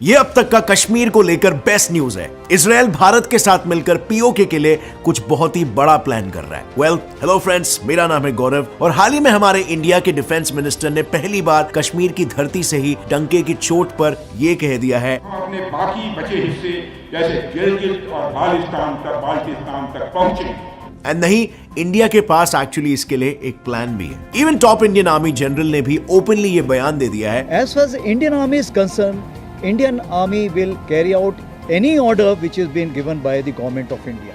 ये अब तक का कश्मीर को लेकर बेस्ट न्यूज है। इजराइल भारत के साथ मिलकर पीओके के लिए कुछ बहुत ही बड़ा प्लान कर रहा है। हेलो फ्रेंड्स, मेरा नाम है गौरव और हाल ही में हमारे इंडिया के डिफेंस मिनिस्टर ने पहली बार कश्मीर की धरती से ही डंके की चोट पर यह कह दिया है, हम अपने बाकी बचे हिस्से जैसे गिलगित और बाल्टिस्तान तक पहुंचे। एंड नहीं, इंडिया के पास एक्चुअली इसके लिए एक प्लान भी है। Even top Indian army general ने भी ओपनली ये बयान दे दिया है, As far as Indian Army is concerned, Indian Army will carry out any order which is being given by the government of India.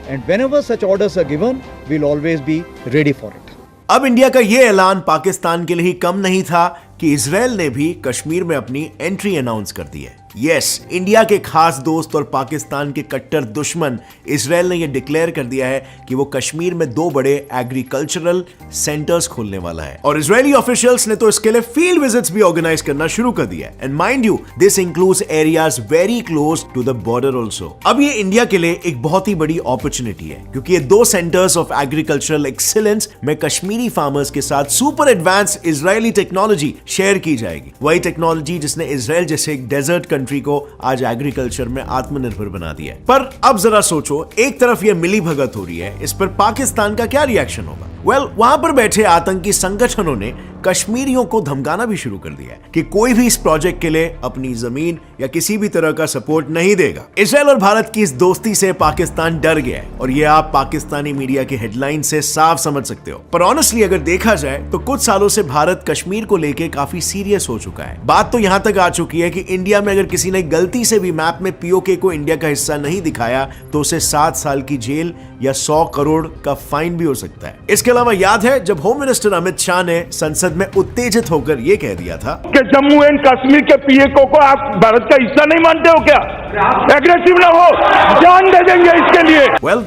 And whenever such orders are given, we'll always be ready for it. अब India का ये ऐलान पाकिस्तान के लिए ही कम नहीं था कि Israel ने भी कश्मीर में अपनी एंट्री अनाउंस कर दी है। यस, इंडिया के खास दोस्त और पाकिस्तान के कट्टर दुश्मन इजराइल ने यह डिक्लेयर कर दिया है कि वो कश्मीर में 2 बड़े एग्रीकल्चरल सेंटर्स खोलने वाला है और इजरायली ऑफिशियल्स ने तो इसके लिए फील्ड विजिट्स भी ऑर्गेनाइज करना शुरू कर दिया है। And mind you, this includes areas very close to the border also. अब ये इंडिया के लिए एक बहुत ही बड़ी अपॉर्चुनिटी है क्योंकि ये 2 सेंटर्स ऑफ एग्रीकल्चरल एक्सीलेंस में कश्मीरी फार्मर्स के साथ super advance Israeli technology share की जाएगी। वही टेक्नोलॉजी जिसने इजराइल जैसे एक डेजर्ट कंट्री को आज एग्रीकल्चर में आत्मनिर्भर बना दिया है। पर अब जरा सोचो, एक तरफ ये मिली भगत हो रही है, इस पर पाकिस्तान का क्या रिएक्शन होगा? वहां पर बैठे आतंकी संगठनों ने कश्मीरियों को धमकाना भी शुरू कर दिया है कि कोई भी इस प्रोजेक्ट के लिए अपनी जमीन या किसी भी तरह का सपोर्ट नहीं देगा। इजराइल और भारत की इस दोस्ती से पाकिस्तान डर गया है और ये आप पाकिस्तानी मीडिया की हेडलाइन से साफ समझ सकते हो। पर ऑनेस्टली अगर देखा जाए तो कुछ सालों से भारत कश्मीर को लेकर काफी सीरियस हो चुका है। बात तो यहां तक आ चुकी है कि इंडिया में अगर किसी ने गलती से भी मैप में पीओके को इंडिया का हिस्सा नहीं दिखाया तो उसे 7 साल की जेल या 100 करोड़ का फाइन भी हो सकता है। इसके अलावा याद है जब होम मिनिस्टर अमित शाह ने संसद में उत्तेजित होकर यह कह दिया था कि जम्मू एंड कश्मीर के पीओके को आप भारत का हिस्सा नहीं मानते हो क्या? एग्रेसिव ना हो, जान दे देंगे इसके लिए।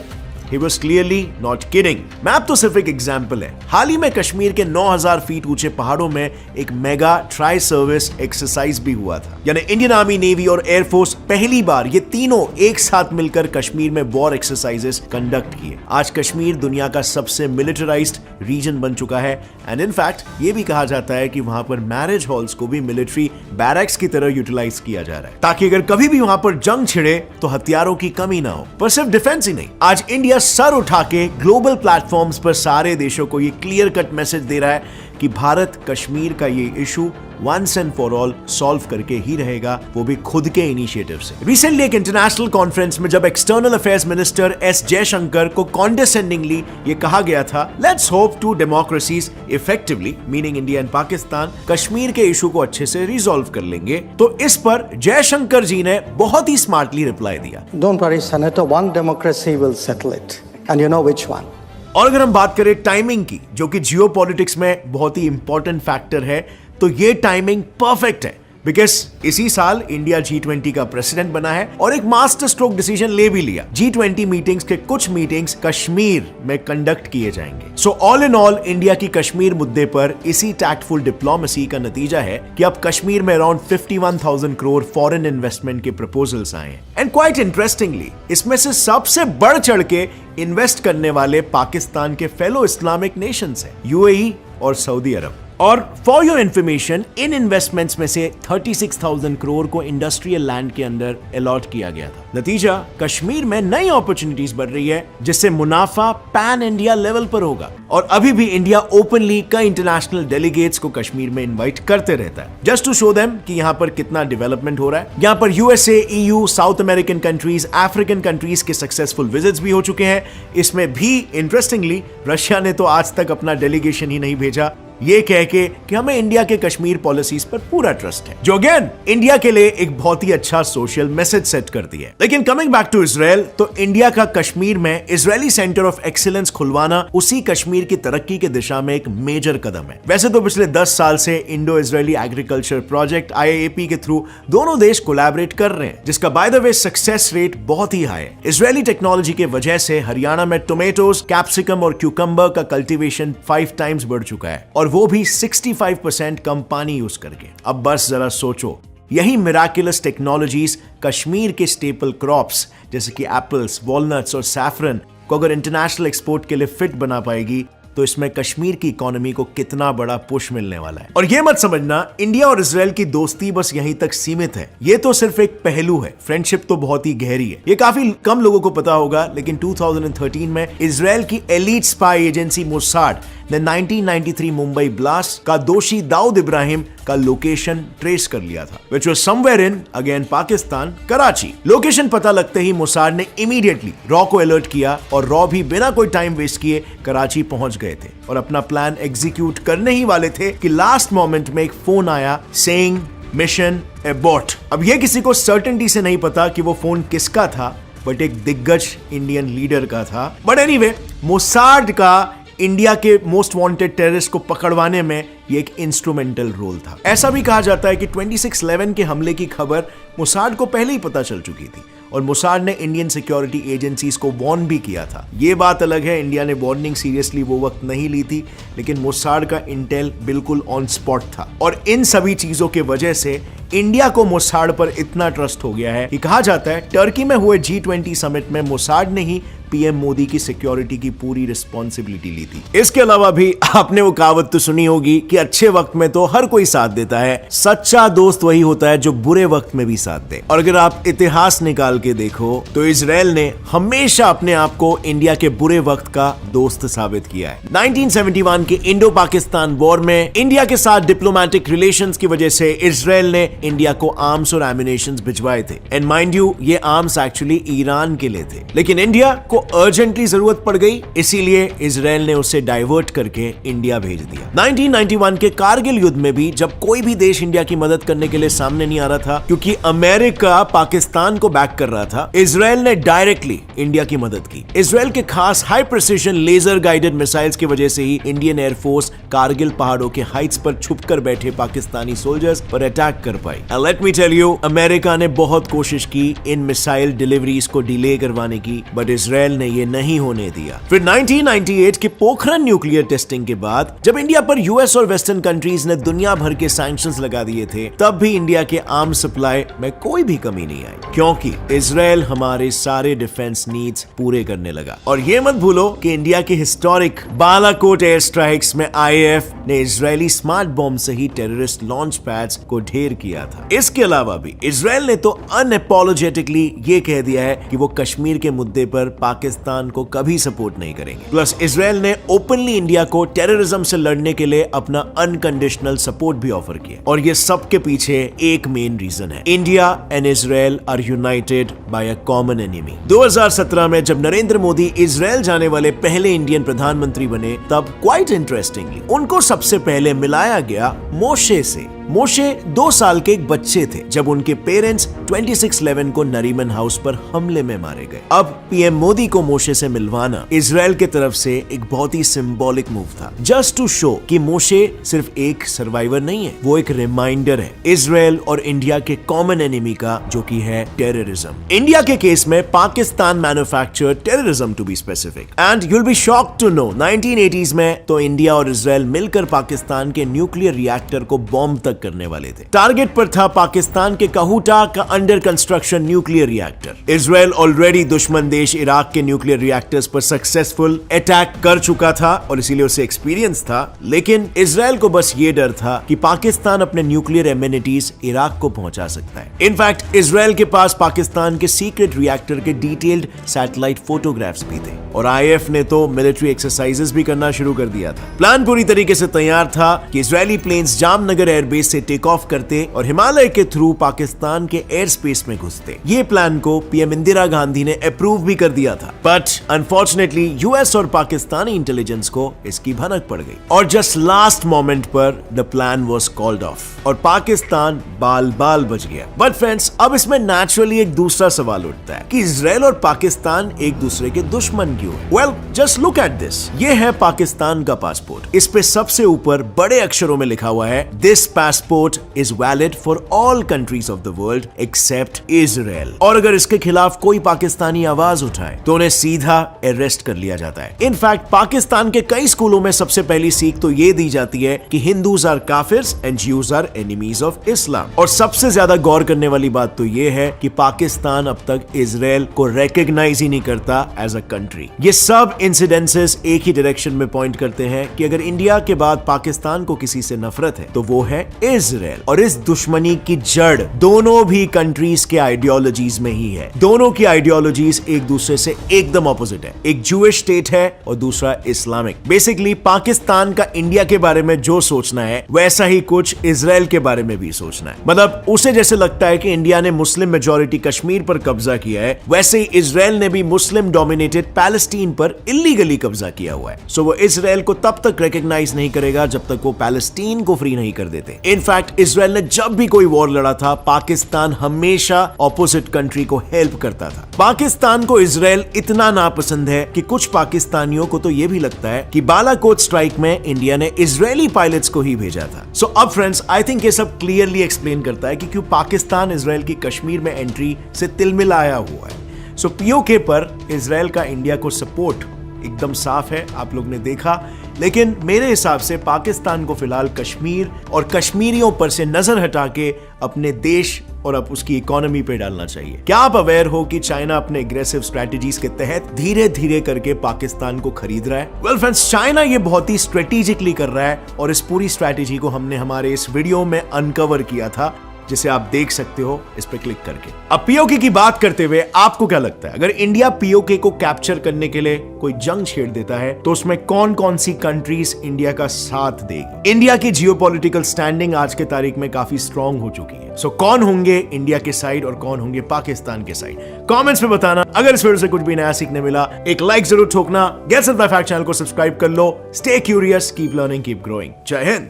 He was clearly not kidding. Map तो सिर्फ एक एग्जाम्पल है। हाल ही में कश्मीर के 9000 फीट ऊंचे पहाड़ों में एक मेगा ट्राई सर्विस एक्सरसाइज भी हुआ था। यानी इंडियन आर्मी, नेवी और एयरफोर्स पहली बार ये तीनों एक साथ मिलकर कश्मीर में वॉर एक्सरसाइजेस कंडक्ट किए। आज कश्मीर दुनिया का सबसे मिलिटराइज्ड रीजन बन चुका है एंड इनफैक्ट ये भी कहा जाता है कि वहां पर मैरिज हॉल्स को भी मिलिट्री बैरक्स की तरह यूटिलाइज किया जा रहा है ताकि अगर कभी भी वहां पर जंग छिड़े तो हथियारों की कमी ना हो। पर सिर्फ डिफेंस ही नहीं, आज इंडिया सर उठा के ग्लोबल प्लेटफॉर्म्स पर सारे देशों को ये क्लियर कट मैसेज दे रहा है कि भारत कश्मीर का ये issue once and for all solve करके ही रहेगा, वो भी खुद के इनिशिएटिव से। रिसेंटली एक इंटरनेशनल कॉन्फ्रेंस में जब external affairs minister S Jaishankar को कॉन्डेसेंडिंगली ये कहा गया था, let's hope two democracies effectively, meaning India and Pakistan, Kashmir के इशू को अच्छे से रिजॉल्व कर लेंगे, तो इस पर जयशंकर जी ने बहुत ही स्मार्टली रिप्लाई दिया, don't worry senator, one democracy will settle it and you know which one. और अगर हम बात करें टाइमिंग की, जो कि जियोपॉलिटिक्स में बहुत ही इंपॉर्टेंट फैक्टर है, तो ये टाइमिंग परफेक्ट है बिकॉज इसी साल इंडिया G20 का प्रेसिडेंट बना है और एक मास्टर स्ट्रोक डिसीजन ले भी लिया। G20 मीटिंग्स के कुछ मीटिंग्स कश्मीर में कंडक्ट किए जाएंगे। So all in all India की कश्मीर मुद्दे पर इसी टैक्टफुल डिप्लोमेसी का नतीजा है कि अब कश्मीर में अराउंड 51,000 करोड़ फॉरेन इन्वेस्टमेंट के प्रपोजल्स आए हैं। एंड क्वाइट इंटरेस्टिंगली इसमें से सबसे बढ़ चढ़ के इन्वेस्ट करने वाले पाकिस्तान के फेलो इस्लामिक नेशंस हैं, UAE और सऊदी अरब। और for your information, in investments में से 36,000 करोड़ को इंडस्ट्रियल लैंड के अंदर अलॉट किया गया था। नतीजा, कश्मीर में नई अपॉर्चुनिटीज बढ़ रही है जिससे मुनाफा पैन इंडिया लेवल पर होगा। और अभी भी इंडिया ओपनली कई इंटरनेशनल डेलीगेट्स को कश्मीर में इनवाइट करते रहता है जस्ट टू शो देम कि यहाँ पर कितना डेवलपमेंट हो रहा है। यहाँ पर USA, EU, south American countries, African countries के सक्सेसफुल विजिट्स भी हो चुके हैं। इसमें भी इंटरेस्टिंगली रशिया ने तो आज तक अपना डेलीगेशन ही नहीं भेजा, ये कह के कि हमें इंडिया के कश्मीर पॉलिसीज पर पूरा ट्रस्ट है, जो अगेन इंडिया के लिए एक बहुत ही अच्छा सोशल मैसेज सेट करती है। लेकिन कमिंग बैक टू इजराइल, तो इंडिया का कश्मीर में इजरायली सेंटर ऑफ एक्सीलेंस खुलवाना उसी कश्मीर की तरक्की की दिशा में एक मेजर कदम है। वैसे तो पिछले 10 साल से Indo Israeli agriculture project IAAP के थ्रू दोनों देश कोलैबोरेट कर रहे हैं, जिसका by the way success rate बहुत ही हाई है। इजरायली टेक्नोलॉजी के वजह से हरियाणा में टोमेटोज, कैप्सिकम और क्यूकम्बर का कल्टीवेशन 5 टाइम्स बढ़ चुका है और वो भी 65% कम पानी यूज करके। अब बस जरा सोचो, यही मिराकुलस टेक्नोलॉजीज कश्मीर के स्टेपल क्रॉप्स जैसे कि एप्पल्स, वॉलनट्स और सैफरन को अगर इंटरनेशनल एक्सपोर्ट के लिए फिट बना पाएगी तो इसमें कश्मीर की इकोनॉमी को कितना बड़ा पुश मिलने वाला है। और ये मत समझना इंडिया और इजराइल की दोस्ती बस यहीं तक सीमित है, ये तो सिर्फ एक पहलू है। फ्रेंडशिप तो बहुत ही गहरी है, ये काफी कम लोगों को पता होगा, लेकिन 2013 में इजराइल की एलीट स्पाई एजेंसी मोसाड ने 1993 मुंबई ब्लास्ट का दोषी दाऊद इब्राहिम का लोकेशन ट्रेस कर लिया था, which was somewhere in again Pakistan, Karachi. Location पता लगते ही मोसाड ने इमीडिएटली रॉ को अलर्ट किया और रॉ भी बिना कोई टाइम वेस्ट किए कराची पहुंच गए थे और अपना प्लान एग्जीक्यूट करने ही वाले थे कि लास्ट मोमेंट में एक फोन आया सेइंग मिशन एबॉर्ट। अब यह किसी को सर्टेनिटी से नहीं पता कि वो फोन किसका था, बट एक दिग्गज इंडियन लीडर का था। बट एनीवे, मोसाड का इंडिया के मोस्ट वांटेड टेररिस्ट को पकड़वाने में ये एक इंस्ट्रूमेंटल रोल था। ऐसा भी कहा जाता है कि 26/11 के हमले की खबर मोसाड को पहले ही पता चल चुकी थी और मोसाड ने इंडियन सिक्योरिटी एजेंसीज को वार्न भी किया था। ये बात अलग है, इंडिया ने वार्निंग सीरियसली वो वक्त नहीं ली थी, लेकिन मोसाड का इंटेल बिल्कुल ऑन स्पॉट था। और इन सभी चीजों के वजह से इंडिया को मोसाड पर इतना ट्रस्ट हो गया है कि कहा जाता है टर्की में हुए G20 समिट में मोसाड ने ही पीएम मोदी की सिक्योरिटी की पूरी रिस्पॉन्सिबिलिटी ली थी। इसके अलावा भी आपने वो कहावत तो सुनी होगी कि अच्छे वक्त में तो हर कोई साथ देता है, सच्चा दोस्त वही होता है जो बुरे वक्त में भी साथ दे। और अगर आप इतिहास निकाल के देखो तो इजराइल ने हमेशा अपने आप को इंडिया के बुरे वक्त का दोस्त साबित किया है। 1971 के इंडो पाकिस्तान वॉर में इंडिया के साथ डिप्लोमेटिक रिलेशंस की वजह से इजराइल ने इंडिया को आर्म्स और एमिनेशंस भिजवाए थे। एंड माइंड यू, ये आर्म्स एक्चुअली ईरान के लिए थे, लेकिन इंडिया को अर्जेंटली जरूरत पड़ गई, इसीलिए इजराइल ने उसे डाइवर्ट करके इंडिया भेज दिया। 1991 के कारगिल युद्ध में भी जब कोई भी देश इंडिया की मदद करने के लिए सामने नहीं आ रहा था, क्योंकि अमेरिका पाकिस्तान को बैक कर रहा था, इजराइल ने डायरेक्टली इंडिया की मदद की। इजराइल के खास high precision laser guided missiles की वजह से ही इंडियन एयरफोर्स कारगिल पहाड़ों के हाइट्स पर छुपकर बैठे पाकिस्तानी सोल्जर्स पर अटैक कर पाई। Let me tell you, America ने बहुत कोशिश की इन मिसाइल डिलीवरीज को डिले करवाने की, बट इजराइल ने ये नहीं होने दिया। फिर 1998 के पोखरण न्यूक्लियर टेस्टिंग के बाद जब इंडिया पर यूएस और वेस्टर्न कंट्रीज ने दुनिया भर के सैंक्शंस लगा दिए थे, तब भी इंडिया के आर्म्स सप्लाई में कोई भी कमी नहीं आई, क्योंकि इजराइल हमारे सारे डिफेंस नीड्स पूरे करने लगा। और ये मत भूलो कि इंडिया के हिस्टोरिक बालाकोट एयर स्ट्राइक्स में आईएएफ ने इजरायली स्मार्ट बॉम्ब से ही टेररिस्ट लॉन्च पैड्स को ढेर किया था। इसके अलावा भी इजराइल ने तो अनअपोलोजेटिकली ये कह दिया है कि वो कश्मीर के मुद्दे पर पाकिस्तान को कभी सपोर्ट नहीं करेंगे। प्लस इजराइल ने ओपनली इंडिया को टेररिज्म से लड़ने के लिए अपना अनकंडीशनल सपोर्ट भी ऑफर किया। और ये सब के पीछे एक मेन रीजन है, India and Israel are united by a common enemy. 2017 में जब नरेंद्र मोदी इजराइल जाने वाले पहले इंडियन प्रधानमंत्री बने, तब क्वाइट इंटरेस्टिंगली उनको सबसे पहले मिलाया गया मोशे से। मोशे 2 साल के एक बच्चे थे जब उनके पेरेंट्स 26/11 को नरीमन हाउस पर हमले में मारे गए। अब पीएम मोदी को मोशे से मिलवाना इजराइल की तरफ से एक बहुत ही सिंबॉलिक मूव था, जस्ट टू शो कि मोशे सिर्फ एक सर्वाइवर नहीं है, वो एक रिमाइंडर है इजराइल और इंडिया के कॉमन एनिमी का, जो कि है टेररिज्म। इंडिया के केस में Pakistan manufactured terrorism to be specific, and you will be shocked to know 1980s में तो इंडिया और इजराइल मिलकर पाकिस्तान के न्यूक्लियर रिएक्टर को बॉम्ब तक करने वाले थे। टारगेट पर था पाकिस्तान के कहूटा का under construction nuclear reactor. Israel already दुश्मन देश इराक के न्यूक्लियर रिएक्टर्स पर सक्सेसफुल अटैक कर चुका था और इसीलिए उसे एक्सपीरियंस था, लेकिन इजराइल को बस ये डर था कि पाकिस्तान अपने न्यूक्लियर एमिनिटीज इराक को पहुंचा सकता है। इनफैक्ट इजराइल के पास पाकिस्तान के सीक्रेट रिएक्टर के डिटेल्ड सैटेलाइट फोटोग्राफ्स भी थे और आईएएफ ने तो मिलिट्री एक्सरसाइजेस भी करना शुरू कर दिया था। प्लान पूरी तरीके से तैयार था कि इजरायली प्लेन्स जामनगर एयरबेस से टेक ऑफ करते और हिमालय के थ्रू पाकिस्तान के एयर स्पेस में घुसते। ये प्लान को पीएम इंदिरा गांधी ने अप्रूव भी कर दिया था, बट अनफॉर्चुनेटली यूएस और पाकिस्तानी इंटेलिजेंस को इसकी भनक पड़ गई और जस्ट लास्ट मोमेंट पर the plan was called off और पाकिस्तान बाल बाल बच गया। बट फ्रेंड्स, अब इसमें नेचुरली एक दूसरा सवाल उठता है कि इजराइल और पाकिस्तान एक दूसरे के दुश्मन क्यों? Well, just look at this. ये है पाकिस्तान का पासपोर्ट, इस पे सबसे ऊपर बड़े अक्षरों में लिखा हुआ है, this passport is valid for all countries of the world accept Israel. और अगर इसके खिलाफ कोई पाकिस्तानी आवाज उठाए तो उन्हें सीधा अरेस्ट कर लिया जाता है। इनफैक्ट पाकिस्तान के कई स्कूलों में सबसे पहली सीख तो ये दी जाती है कि Hindus are kafirs and Jews are enemies of Islam. और सबसे ज्यादा गौर करने वाली बात तो ये है कि पाकिस्तान अब तक इजराइल को रिकॉग्नाइज ही नहीं करता एज अ कंट्री। ये सब इंसिडेंसेस एक ही डायरेक्शन में पॉइंट करते हैं कि अगर इंडिया के बाद पाकिस्तान को किसी से नफरत है तो वो है इजराइल। और इस दुश्मनी की जड़ दोनों भी कंट्रीज के आइडियोलॉजीज में ही है। दोनों की आइडियोलॉजीज एक दूसरे से एकदम ऑपोजिट है। एक जूइश स्टेट है और दूसरा इस्लामिक। बेसिकली पाकिस्तान का इंडिया के बारे में जो सोचना है वैसा ही कुछ इजराइल के बारे में भी सोचना है। मतलब उसे जैसे लगता है कि इंडिया ने मुस्लिम मेजॉरिटी कश्मीर पर कब्जा किया है, वैसे ही इजराइल ने भी मुस्लिम डोमिनेटेड पैलेस्टीन पर इलीगली कब्जा किया हुआ है। सो वो इजराइल को तब तक रिकॉग्नाइज नहीं करेगा जब तक वो पैलेस्टीन को फ्री नहीं कर देते। इनफैक्ट इजराइल ने जब भी कोई वॉर लड़ा था, पाकिस्तान हमेशा ऑपोजिट कंट्री को हेल्प करता था। पाकिस्तान को इजराइल इतना नापसंद है कि कुछ पाकिस्तानियों को तो यह भी लगता है कि बालाकोट स्ट्राइक में इंडिया ने इजरायली पायलट्स को ही भेजा था। सो अब फ्रेंड्स, आई थिंक ये सब क्लियरली एक्सप्लेन करता है कि क्यों पाकिस्तान इजराइल की कश्मीर में एंट्री से तिलमिलाया हुआ है। सो पीओके पर इजराइल का इंडिया को सपोर्ट एकदम साफ है, आप लोग ने देखा। लेकिन मेरे हिसाब से पाकिस्तान को फिलहाल कश्मीर और कश्मीरियों पर से नजर हटा के अपने देश और अब उसकी इकोनॉमी पे डालना चाहिए। क्या आप अवेयर हो कि चाइना अपने एग्रेसिव स्ट्रेटजीज के तहत धीरे धीरे करके पाकिस्तान को खरीद रहा है? वेल फ्रेंड्स, चाइना ये बहुत ही स्ट्रेटेजिकली कर रहा है और इस पूरी स्ट्रेटेजी को हमने हमारे इस वीडियो में अनकवर किया था, जिसे आप देख सकते हो इस पे क्लिक करके। अब पीओके की बात करते हुए आपको क्या लगता है, अगर इंडिया पीओके को कैप्चर करने के लिए कोई जंग छेड़ देता है तो उसमें कौन कौन सी कंट्रीज इंडिया का साथ देगी? इंडिया की जियोपॉलिटिकल स्टैंडिंग आज के तारीख में काफी स्ट्रांग हो चुकी है। सो कौन होंगे इंडिया के साइड और कौन होंगे पाकिस्तान के साइड? कमेंट्स में बताना। अगर इस वीडियो से कुछ भी नया सीखने मिला, एक लाइक जरूर ठोकना। Gets it by fact channel को सब्सक्राइब कर लो। Stay curious, keep learning, keep growing. जय हिंद।